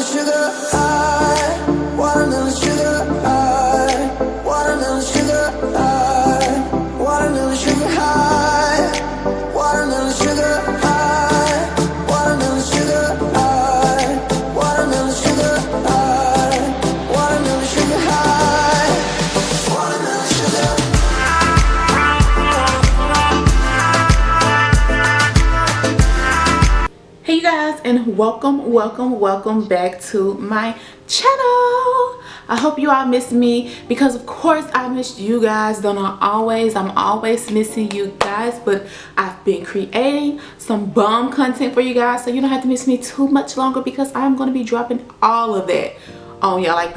sugar high, watermelon sugar high, watermelon sugar high, watermelon sugar high, watermelon sugar high, watermelon sugar high, watermelon sugar high, watermelon sugar high, watermelon sugar. Hey you guys, and welcome back to my channel. I hope you all missed me, because of course I missed you guys. I'm always missing you guys, but I've been creating some bomb content for you guys, so you don't have to miss me too much longer, because I'm going to be dropping all of that on y'all, like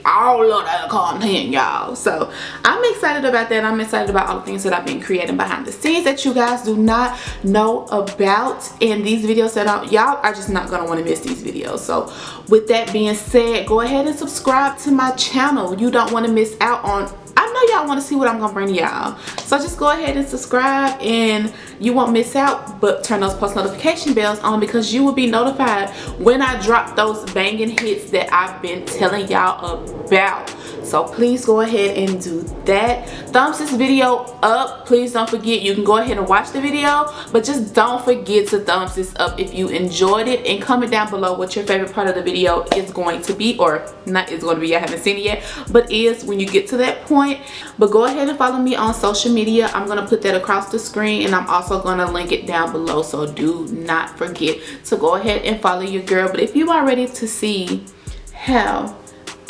all of that content, y'all. So I'm excited about that. I'm excited about all the things that I've been creating behind the scenes that you guys do not know about in these videos that y'all are just not gonna want to miss these videos. So with that being said, go ahead and subscribe to my channel. You don't want to miss out on, I know y'all want to see what I'm gonna bring y'all, so just go ahead and subscribe and you won't miss out. But turn those post notification bells on, because you will be notified when I drop those banging hits that I've been telling y'all about. So please go ahead and do that. Thumbs this video up. Please don't forget, you can go ahead and watch the video, but just don't forget to thumbs this up if you enjoyed it, and comment down below what your favorite part of the video is going to be, or not is going to be, I haven't seen it yet, but is when you get to that point. But go ahead and follow me on social media. I'm going to put that across the screen, and I'm also going to link it down below, so do not forget to go ahead and follow your girl. But if you are ready to see how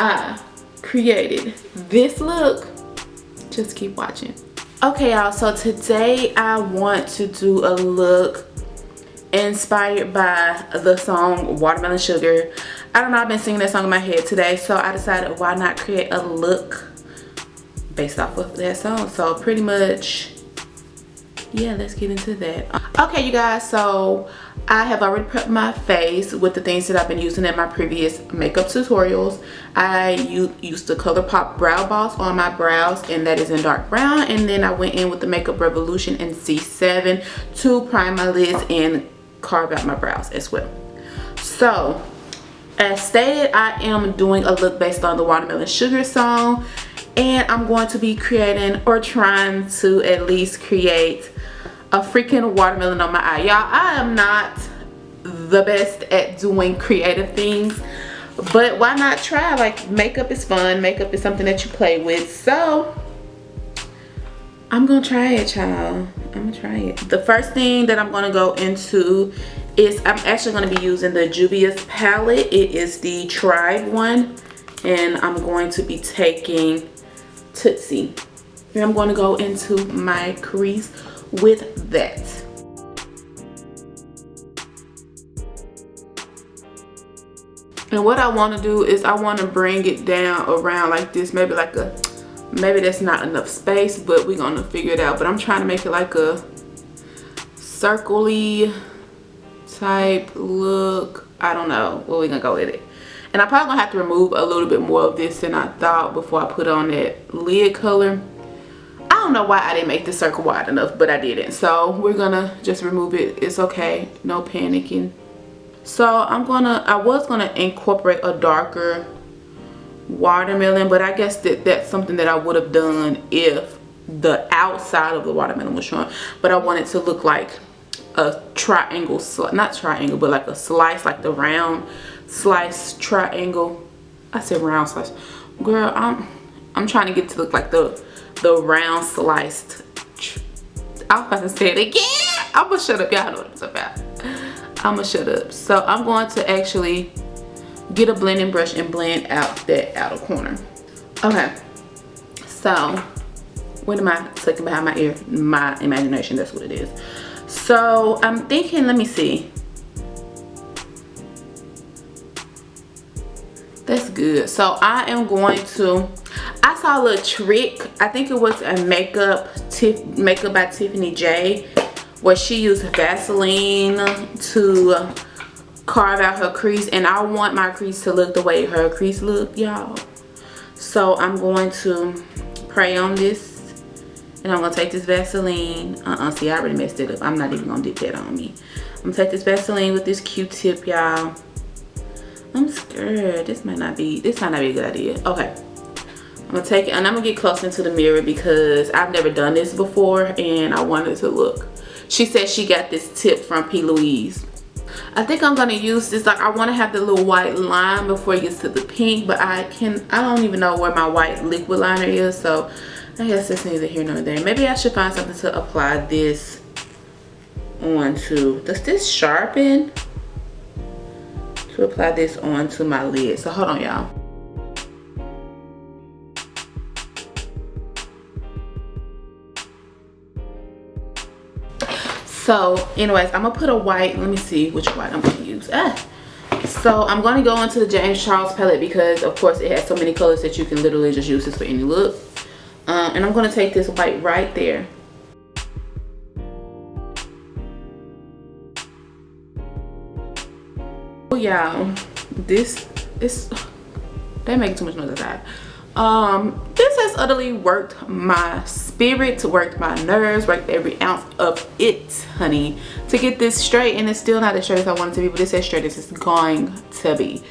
I created this look, just keep watching. Okay y'all, so today I want to do a look inspired by the song Watermelon Sugar. I don't know, I've been singing that song in my head today, so I decided why not create a look based off of that song. So pretty much, yeah, let's get into that. Okay you guys, so I have already prepped my face with the things that I've been using in my previous makeup tutorials. I used the ColourPop Brow Boss on my brows, and that is in dark brown. And then I went in with the Makeup Revolution in C7 to prime my lids and carve out my brows as well. So, as stated, I am doing a look based on the Watermelon Sugar song. And I'm going to be creating, or trying to at least create, a freaking watermelon on my eye. Y'all, I am not the best at doing creative things, but why not try? Like, makeup is fun. Makeup is something that you play with. So I'm gonna try it, y'all. I'm gonna try it. The first thing that I'm gonna go into is, I'm actually gonna be using the Juvia's palette. It is the Tribe one, and I'm going to be taking Tootsie, and I'm going to go into my crease with that. And what I want to do is, I want to bring it down around like this, maybe like a, maybe that's not enough space, but we're gonna figure it out. But I'm trying to make it like a circle-y type look. I don't know, well, we're gonna go with it. And I'm probably gonna have to remove a little bit more of this than I thought before I put on that lid color. I don't know why I didn't make the circle wide enough, but I didn't. So we're gonna just remove it. It's okay, no panicking. So I was gonna incorporate a darker watermelon, but I guess that's something that I would have done if the outside of the watermelon was showing. But I want it to look like a triangle, not triangle, but like a slice, like the round slice triangle. I said round slice. Girl, I'm trying to get it to look like the round sliced. I was about to say it again. I'm gonna shut up. Y'all know what it's about. I'm gonna shut up. So I'm going to actually get a blending brush and blend out that outer corner. Okay. So what am I tucking behind my ear? My imagination, that's what it is. So I'm thinking, let me see. That's good. So I am going to, I saw a little trick. I think it was a makeup by Tiffany J, where she used Vaseline to carve out her crease, and I want my crease to look the way her crease look, y'all. So I'm going to pray on this, and I'm gonna take this Vaseline. See, I already messed it up. I'm not even gonna dip that on me. I'm gonna take this Vaseline with this Q-tip, y'all, I'm scared. This might not be a good idea. Okay. I'm gonna take it and I'm gonna get close into the mirror because I've never done this before and I wanted to look. She said she got this tip from P. Louise. I think I'm gonna use this, like I want to have the little white line before it gets to the pink, but I don't even know where my white liquid liner is, so I guess it's neither here nor there. Maybe I should find something to apply this onto. Does this sharpen? To apply this onto my lid. So hold on, y'all. So anyways, I'm gonna put a white, let me see which white I'm gonna use. So I'm gonna go into the James Charles palette because of course it has so many colors that you can literally just use this for any look. And I'm gonna take this white right there. Oh yeah, this is, they make too much noise outside. This has utterly worked my spirit, worked my nerves, worked every ounce of it, honey, to get this straight. And it's still not as straight as I want it to be, but it's as straight as it's going to be.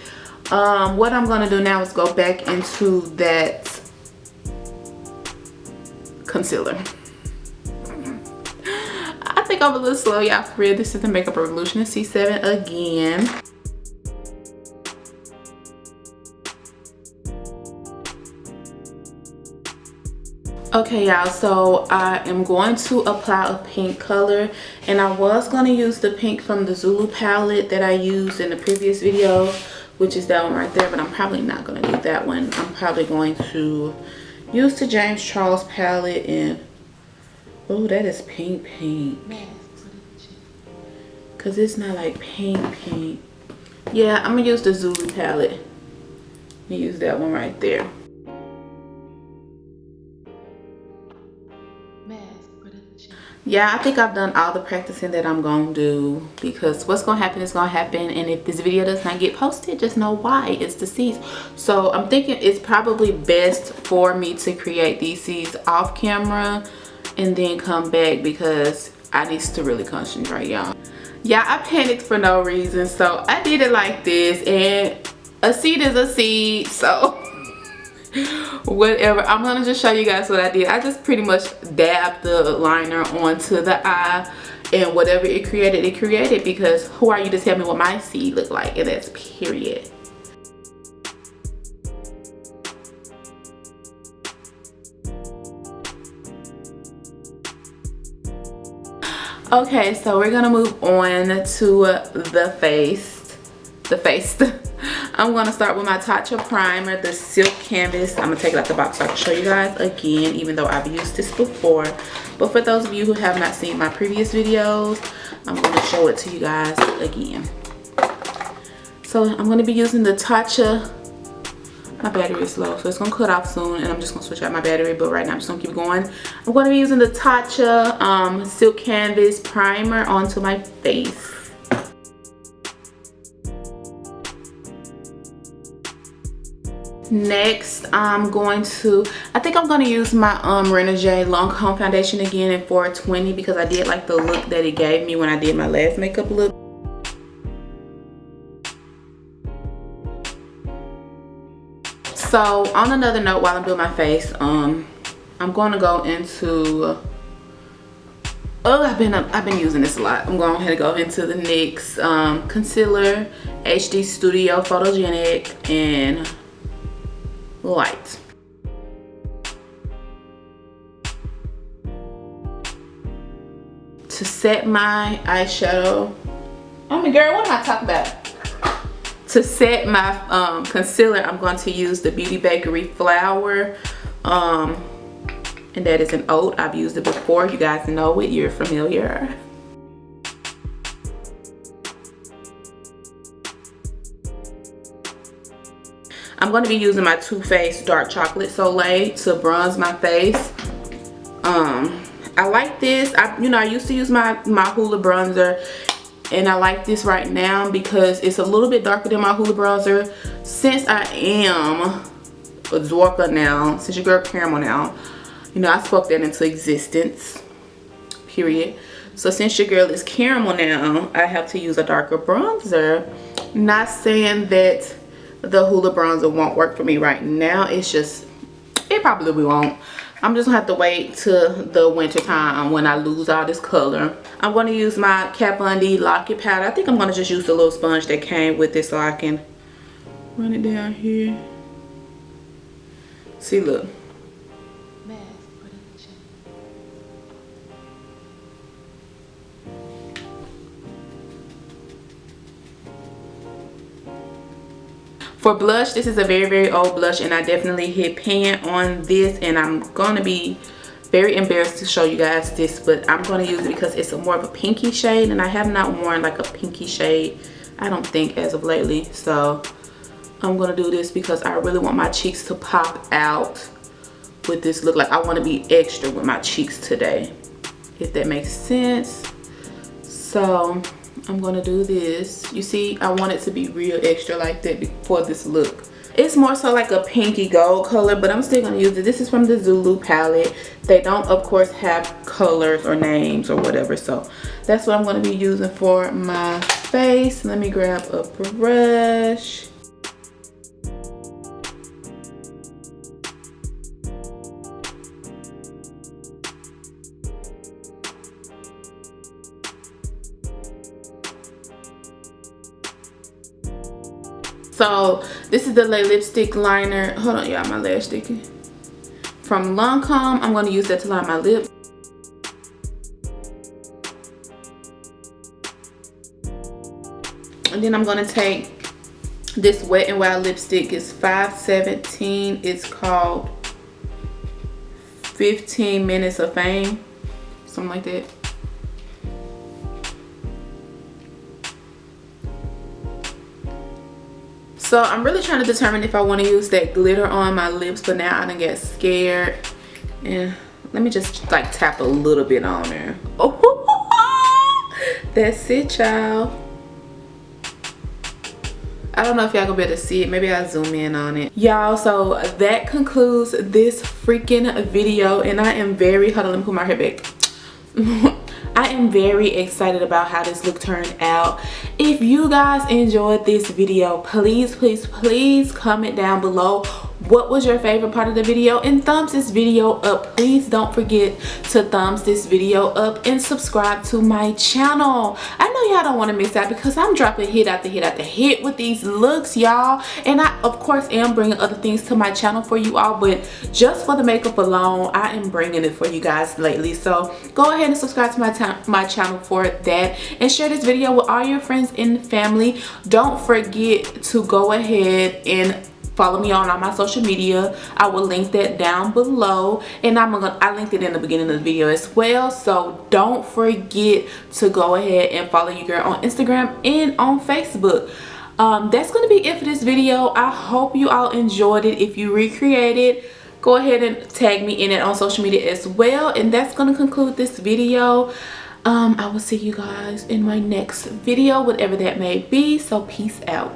What I'm gonna do now is go back into that concealer. I think I'm a little slow, y'all, for real. This is the Makeup Revolution in C7 again. Okay y'all, so I am going to apply a pink color, and I was going to use the pink from the Zulu palette that I used in the previous video, which is that one right there, but I'm probably not going to do that one. I'm probably going to use the James Charles palette, and oh, that is pink because it's not like pink. Yeah, I'm gonna use the Zulu palette and use that one right there. Yeah, I think I've done all the practicing that I'm gonna do, because what's gonna happen is gonna happen, and if this video does not get posted, just know why. It's the seeds. So I'm thinking it's probably best for me to create these seeds off camera and then come back, because I need to really concentrate, y'all. Yeah, I panicked for no reason, so I did it like this, and a seed is a seed, so whatever. I'm gonna just show you guys what I did. I just pretty much dabbed the liner onto the eye, and whatever it created, because who are you to tell me what my seed look like? And that's period. Okay, so we're gonna move on to the face. I'm gonna start with my Tatcha primer, the silk canvas. I'm gonna take it out the box so I can show you guys again, even though I've used this before. But for those of you who have not seen my previous videos, I'm gonna show it to you guys again. So I'm gonna be using the Tatcha. My battery is low, so it's gonna cut off soon, and I'm just gonna switch out my battery, but right now I'm just gonna keep going. I'm gonna be using the Tatcha silk canvas primer onto my face. Next, I think I'm going to use my Renergie Lancome foundation again in 420, because I did like the look that it gave me when I did my last makeup look. So on another note, while I'm doing my face, I'm going to go into, I've been using this a lot. I'm going ahead and go into the NYX Concealer HD Studio Photogenic and Light. To set my eyeshadow, oh my girl, what am I talking about? To set my concealer, I'm going to use the Beauty Bakerie Flower, and that is an Oat. I've used it before. You guys know it. You're familiar. I'm going to be using my Too Faced Dark Chocolate Soleil to bronze my face. I like this. I used to use my Hoola bronzer, and I like this right now because it's a little bit darker than my Hoola bronzer. Since I am a Zorka now, since your girl Caramel now, I spoke that into existence, period. So since your girl is Caramel now, I have to use a darker bronzer. Not saying that the Hoola bronzer won't work for me right now. It's just, it probably won't. I'm just gonna have to wait till the winter time when I lose all this color. I'm gonna use my Kat Von D Lock-It powder. I think I'm gonna just use the little sponge that came with it so I can run it down here. See, look. For blush, this is a very old blush, and I definitely hit pan on this, and I'm gonna be very embarrassed to show you guys this, but I'm gonna use it because it's more of a pinky shade, and I have not worn like a pinky shade, I don't think, as of lately. So I'm gonna do this because I really want my cheeks to pop out with this look. Like, I want to be extra with my cheeks today, if that makes sense. So I'm gonna do this. You see, I want it to be real extra like that for this look. It's more so like a pinky gold color, but I'm still gonna use it. This is from the Zulu palette. They don't, of course, have colors or names or whatever, so that's what I'm gonna be using for my face. Let me grab a brush. So this is the Lay lipstick liner. Hold on, y'all, my lash sticky. From Lancome. I'm gonna use that to line my lips. And then I'm gonna take this Wet n Wild lipstick. It's 517. It's called 15 Minutes of Fame. Something like that. So I'm really trying to determine if I want to use that glitter on my lips, but now I done get scared. And let me just like tap a little bit on there. Oh, that's it, y'all. I don't know if y'all gonna be able to see it. Maybe I'll zoom in on it. Y'all, so that concludes this freaking video, and I am very, hold on, let me put my hair back. I am very excited about how this look turned out. If you guys enjoyed this video, please comment down below what was your favorite part of the video, and thumbs this video up. Please don't forget to thumbs this video up and subscribe to my channel. I know y'all don't want to miss out because I'm dropping hit after hit after hit with these looks, y'all, and I of course am bringing other things to my channel for you all, but just for the makeup alone, I am bringing it for you guys lately. So go ahead and subscribe to my channel for that, and share this video with all your friends and family. Don't forget to go ahead and follow me on all my social media. I will link that down below, and I linked it in the beginning of the video as well. So don't forget to go ahead and follow your girl on Instagram and on Facebook. That's going to be it for this video. I hope you all enjoyed it. If you recreated, go ahead and tag me in it on social media as well. And that's going to conclude this video. I will see you guys in my next video, whatever that may be. So peace out.